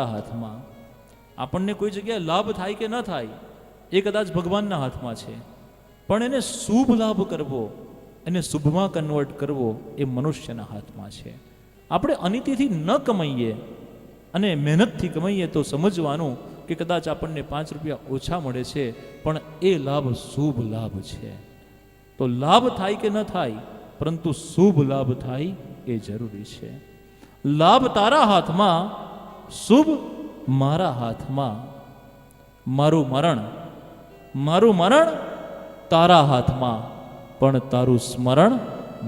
હાથમાં. આપણને કોઈ જગ્યાએ લાભ થાય કે ન થાય એ કદાચ ભગવાનના હાથમાં છે, પણ એને શુભ લાભ કરવો, એને શુભમાં કન્વર્ટ કરવો એ મનુષ્યના હાથમાં છે. આપણે અનિતિથી ન કમાઈએ અને મહેનતથી કમાઈએ તો સમજવાનું કે કદાચ આપણને 5 રૂપિયા ઓછા મળે છે, પણ એ લાભ શુભ લાભ છે. તો લાભ થાય કે ન થાય, પરંતુ શુભ લાભ થાય એ જરૂરી છે. લાભ તારા હાથમાં, શુભ મારા હાથમાં. મારું મરણ તારા હાથમાં, પણ તારું સ્મરણ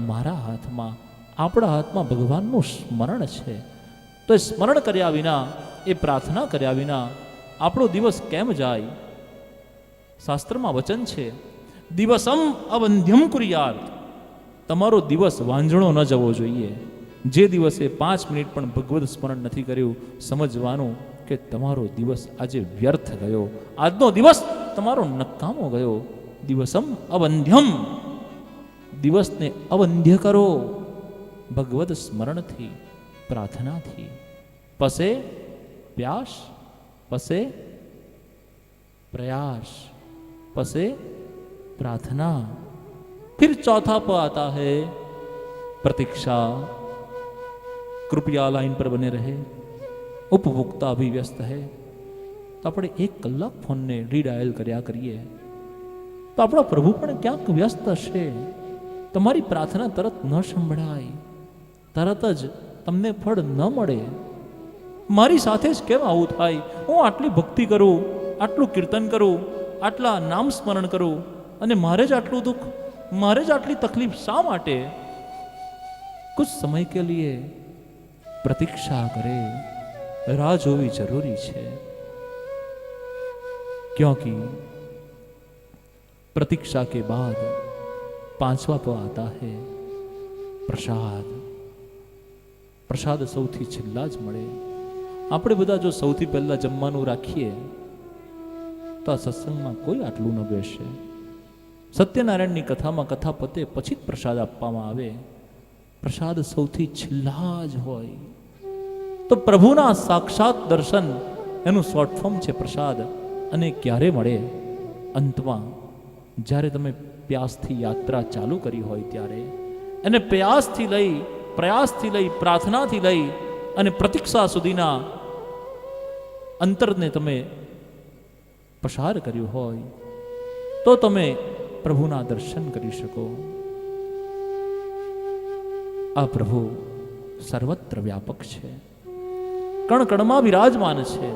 મારા હાથમાં. આપણા હાથમાં ભગવાનનું સ્મરણ છે. તો એ સ્મરણ કર્યા વિના, એ પ્રાર્થના કર્યા વિના આપણો દિવસ કેમ જાય? શાસ્ત્રમાં વચન છે, દિવસમ અવંધ્યમ કુર્યાત. તમારો દિવસ વાંઝણો ન જવો જોઈએ. જે દિવસે 5 મિનિટ પણ ભગવદ સ્મરણ નથી કર્યું, સમજવાનું કે તમારો દિવસ આજે વ્યર્થ ગયો, આજનો દિવસ તમારો નકામો ગયો. દિવસમ અવંધ્યમ. દિવસને અવંધ્ય કરો ભગવદ સ્મરણથી, પ્રાર્થનાથી. પસે પ્યાસ, पसे प्रयास, पसे प्रार्थना. फिर चौथा प आता है प्रतीक्षा. कृपया लाइन पर बने रहे. उपभोक्ता भी व्यस्त है, तो આપણે 1 કલાક ફોનને રીડાયલ કર્યા કરીએ તો આપણા પ્રભુ પણ ક્યાંક વ્યસ્ત હશે. તમારી પ્રાર્થના તરત ન સંભળાય, તરત જ તમને ફળ ન મળે. મારી સાથે જ કેમ આવું થાય? હું આટલી ભક્તિ કરું, આટલું કીર્તન કરું, આટલા નામ સ્મરણ કરું, અને મારે જ આટલું દુઃખ, મારે જ આટલી તકલીફ શા માટે? कुछ समय के लिए प्रतीक्षा करे, राह जोवी जरूरी है. क्योंकि प्रतीक्षा के बाद 5वां तो आता है प्रसाद. प्रसाद સૌથી છેલ્લા જ મળે. આપણે બધા જો સૌથી પહેલા જમવાનું રાખીએ તો આ સત્સંગમાં કોઈ આટલું ન બેસે. સત્યનારાયણની કથામાં કથા પતે પછી જ પ્રસાદ આપવામાં આવે. પ્રસાદ સૌથી છેલ્લા જ હોય. તો પ્રભુના સાક્ષાત દર્શન એનું શોર્ટ ફોર્મ છે પ્રસાદ. અને ક્યારે મળે? અંતમાં, જ્યારે તમે પ્યાસથી યાત્રા ચાલુ કરી હોય ત્યારે. અને પ્રયાસથી લઈ પ્રાર્થનાથી લઈ અને પ્રતીક્ષા સુધીના અંતરને તમે પસાર કર્યું હોય તો તમે પ્રભુના દર્શન કરી શકો. આ પ્રભુ સર્વત્ર વ્યાપક છે, કણ કણમાં બિરાજમાન છે.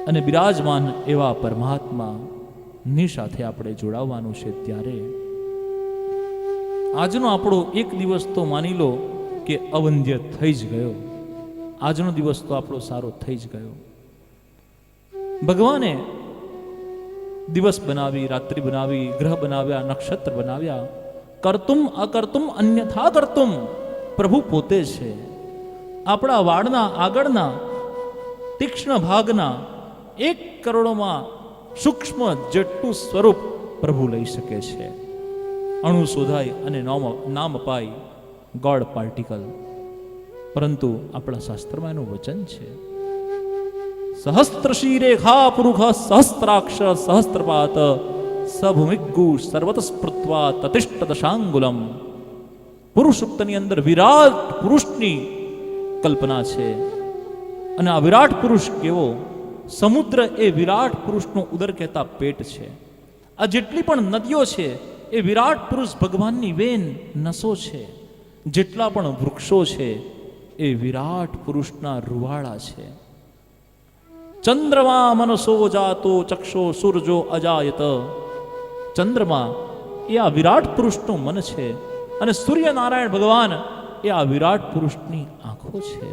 અને બિરાજમાન એવા પરમાત્માની સાથે આપણે જોડાવાનું છે. ત્યારે આજનો આપણો એક દિવસ તો માની લો કે અવંધ્ય થઈ જ ગયો. આજનો દિવસ તો આપણો સારો થઈ જ ગયો. ભગવાને દિવસ બનાવી, રાત્રિ બનાવી, ગ્રહ બનાવ્યા, નક્ષત્ર બનાવ્યા. કરતુમ અકર્તુમ અન્યથા કરતુમ પ્રભુ પોતે છે. આપણા વાળના આગળના તીક્ષ્ણ ભાગના 1 કરોડમાં સૂક્ષ્મ જેટલું સ્વરૂપ પ્રભુ લઈ શકે છે. અણુ શોધાય અને નામ અપાય, ગોડ પાર્ટિકલ. પરંતુ આપણા શાસ્ત્રમાં એનું વચન છે, સહસ્ત્રશી રેખા પુરુષ સહસ્ત્રાક્ષ સહસ્ત્રપાત સભુમિગ્ગુ સર્વત સ્પૃત્વા તતિષ્ઠ દશાંગુલમ. પુરુષ સૂક્તની અંદર વિરાટ પુરુષની કલ્પના છે. અને આ વિરાટ પુરુષ કેવો? સમુદ્ર એ વિરાટ પુરુષનું ઉદર કહેતા પેટ છે. આ જેટલી પણ નદીઓ છે એ વિરાટ પુરુષ ભગવાનની વેન નસો છે. જેટલા પણ વૃક્ષો છે એ વિરાટ પુરુષના રૂવાળા છે. ચંદ્રમા મનસો જાતો ચક્ષો સૂરજો અજાયત. ચંદ્રમા એ આ વિરાટ પુરુષનું મન છે, અને સૂર્યનારાયણ ભગવાન એ આ વિરાટ પુરુષની આંખો છે.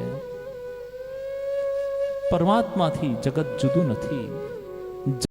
પરમાત્માથી જગત જુદું નથી.